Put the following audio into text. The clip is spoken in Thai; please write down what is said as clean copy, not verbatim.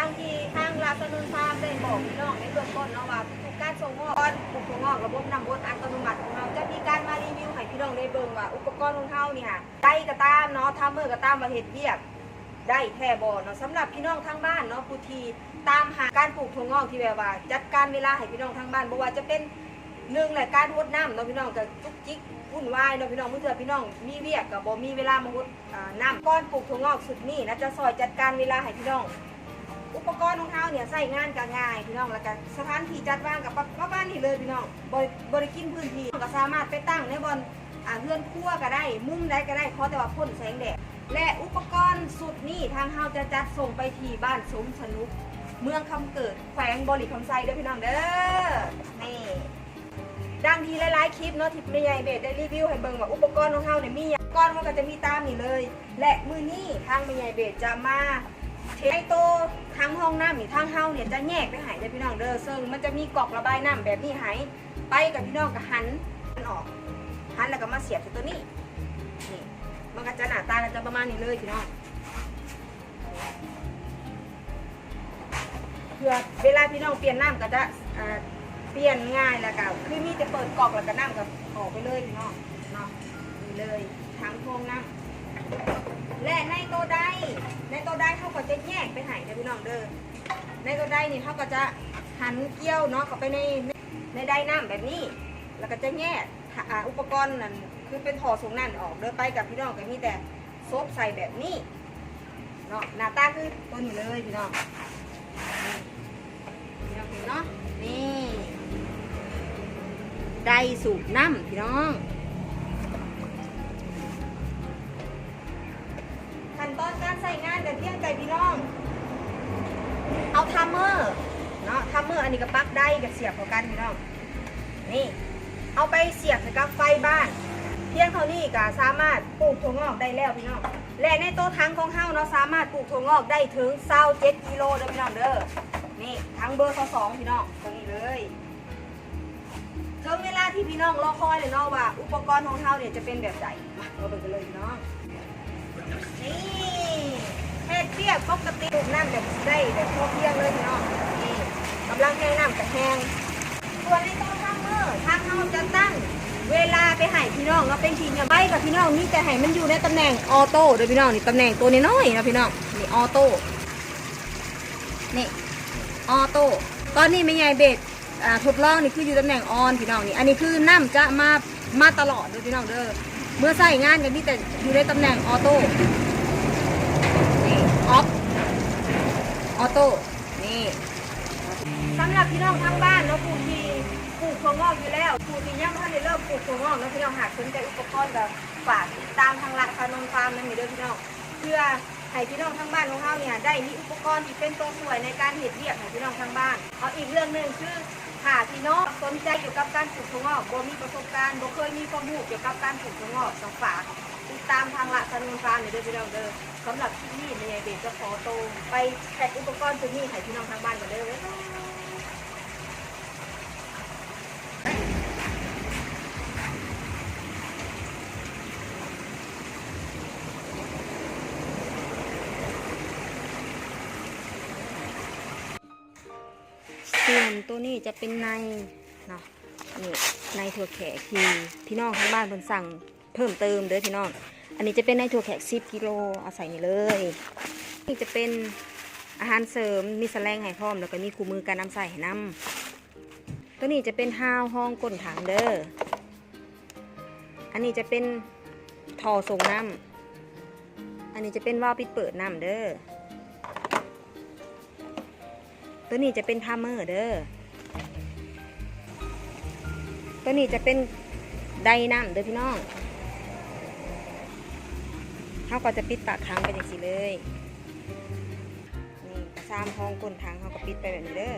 ดังที่ทางราชนนท์ฟาร์มได้บอกพี่น้องในเบื้องต้นเนาะว่าทุกการส่งออกปลูกถั่วงอกระบบนำบดอัตโนมัติของเราจะมีการมารีวิวให้พี่น้องได้เบิ่งว่าอุปกรณ์ของเราเนี่ยได้ก็ตามเนาะทำมือก็ตามมาเฮ็ดเวียกได้แท้บ่เนาะสำหรับพี่น้องทางบ้านเนาะผู้ที่ตามหาการปลูกถั่วงอกที่แบบว่าจัดการเวลาให้พี่น้องทางบ้านบ่ว่าจะเป็นหนึ่งแหละการรดน้ำเนาะพี่น้องก็จุกจิกวุ่นวายเนาะพี่น้องเมื่อพี่น้องมีเวียกกับบ่มีเวลามารดน้ำก้อนปลูกถั่วงอกสุดนี้นะจะซอยจัดการเวลาให้พี่น้องอุปกรณ์ของเขาเนี่ยใส่งานก็ง่ายพี่น้องแล้วก็สถานที่จัดวางกับบ้านนี่เลยพี่น้องบริกินพื้นที่ก็สามารถไปตั้งในบนเรือนครัวก็ได้มุมใดก็ได้เพราะแต่ว่าพ่นแสงแดดและอุปกรณ์สุดนี้ทางเฮาจะจัดส่งไปที่บ้านสมสนุกเมืองคำเกิดแขวงบริคำไซเด้อพี่น้องเด้อนี่ดังทีหลายๆคลิปเนาะที่แม่ใหญ่เบสได้รีวิวให้เบิ่งว่าอุปกรณ์ของเฮาเนี่ยมีอย่างก้อนมันก็จะมีตามนี่เลยและมือนี้ทางแม่ใหญ่เบสจะมาไอโตทั้งห้องน้ำนี่ทางเฮาเนี่ยจะแยกไปหายเด้อพี่น้องเด้อซึ่งมันจะมีกรอกระบายน้ำแบบนี้หายไปกับพี่น้องก็หันมันออกหันแล้วก็มาเสียบตัวนี้นี่มันก็จะหน้าตาจะประมาณนี้เลยพี่น้องเพื่อเวลาพี่น้องเปลี่ยนน้ำก็จะเปลี่ยนง่ายแล้วก็คือมีจะเปิดกรอกแล้วก็น้ำก็ออกไปเลยพี่น้องเนาะนี่เลยทั้งห้องน้ำและในตัวใดเขาก็จะแยกไปหายนะพี่น้องเด้อในตัวใดนี่เขาก็จะหันเกี้ยวเนาะเข้าไปในไดน้ำแบบนี้แล้วก็จะแยกอุปกรณ์นั่นคือเป็นถอดส่งนั่นออกเดินไปกับพี่น้องก็มีแต่ซบใส่แบบนี้เนาะหน้าตาคือตัวนี้เลยพี่น้องเนาะนี่ไดสูบน้ำพี่น้องขั้นตอนการใส่งานแต่เที่ยงใจพี่น้องเอาทัมเมอร์เนาะทัมเมอร์อันนี้ก็ปลั๊กได้กับเสียบเข้ากันพี่น้องนี่เอาไปเสียบกับไฟบ้านเพียงเท่านี้ก็สามารถปลูกถั่วงอกได้แล้วพี่น้องและในโต๊ะทั้งของเฮาเนาะสามารถปลูกถั่วงอกได้ถึง27กิโลเด้อพี่น้องเด้อนี่ทั้งเบอร์2พี่น้องตรงนี้เลยถึงเวลาที่พี่น้องรอคอยเลยเนาะว่าอุปกรณ์ของเฮาเนี่ยจะเป็นแบบไหนมาเราไปกันเลยพี่น้องนี่เฮ็ดเปียกปกติปลูกน้ำแบบได้แบบพอเพียงเลยพี่น้องนี่กำลังแห้งน้ำกับแห้งส่วนในโต๊ะทัมเมอร์ทางเฮาจะตั้งเวลาไปให้พี่น้องเราเป็นทีเนี่ยไปกับพี่น้องนี่จะให้มันอยู่ในตำแหน่งออโต้โดยพี่น้องนี่ตำแหน่งตัวน้อยๆนะพี่น้องนี่ออโต้นี่ออโต้ตอนนี้ไม่ใหญ่เบสทดลองนี่คืออยู่ตำแหน่งออนพี่น้องนี่อันนี้คือน้ำจะมาตลอดโดยพี่น้องเด้อเมื่อใส่งานกันนี่แต่อยู่ในตำแหน่งออโต้นี่ออโต้นี่สำหรับพี่น้องทั้งบ้านเนาะผู้ที่ปลูกถั่วงอกอยู่แล้วผู้ที่ยังไม่ได้เริ่มปลูกถั่วงอกแล้วพี่น้องหากสนใจอุปกรณ์แบบฝากติดตามทางราชนนท์ฟาร์มนั่นเด้อพี่น้องเพื่อให้พี่น้องทั้งบ้านของเราเนี่ยได้มีอุปกรณ์ที่เป็นตัวช่วยในการเฮ็ดเวียกให้พี่น้องทั้งบ้านเอาอีกเรื่องหนึ่งคือถ้าพี่น้องสนใจเกี่ยวกับการปลูกถั่วงอกบ่มีประสบการณ์บ่เคยมีความรู้เกี่ยวกับการปลูกถั่วงอกต้องฝากติดตามทางราชนนท์ฟาร์มเด้อพี่น้องเด้อสำหรับที่นี่ในเบสจะขอโตไปแพ็คอุปกรณ์ตัวนี้ให้พี่น้องทั้งบ้านกันเด้อส่วนตัวนี้จะเป็นในเนาะนี่ในถั่วแขกที่พี่น้องทั้งบ้านเพิ่นสั่งเพิ่มเติมเด้อพี่น้องอันนี้จะเป็นในถั่วแขก10 กิโลเอาใส่นี่เลยนี่จะเป็นอาหารเสริมมีแสลงให้พร้อมแล้วก็มีคู่มือการนำใส่ให้นำตัวนี้จะเป็นห้าวห้องก้นถังเด้ออันนี้จะเป็นท่อส่งน้ำอันนี้จะเป็นวาล์วปิดเปิดน้ำเด้อตัวนี้จะเป็นทัมเมอร์เด้อตัวนี้จะเป็นไดน้ำเด้อพี่น้องเขาก็จะปิดปากถังไปอย่างนี้เลยนี่3 ห้องก้นถังเขาก็ปิดไปแบบนี้เด้อ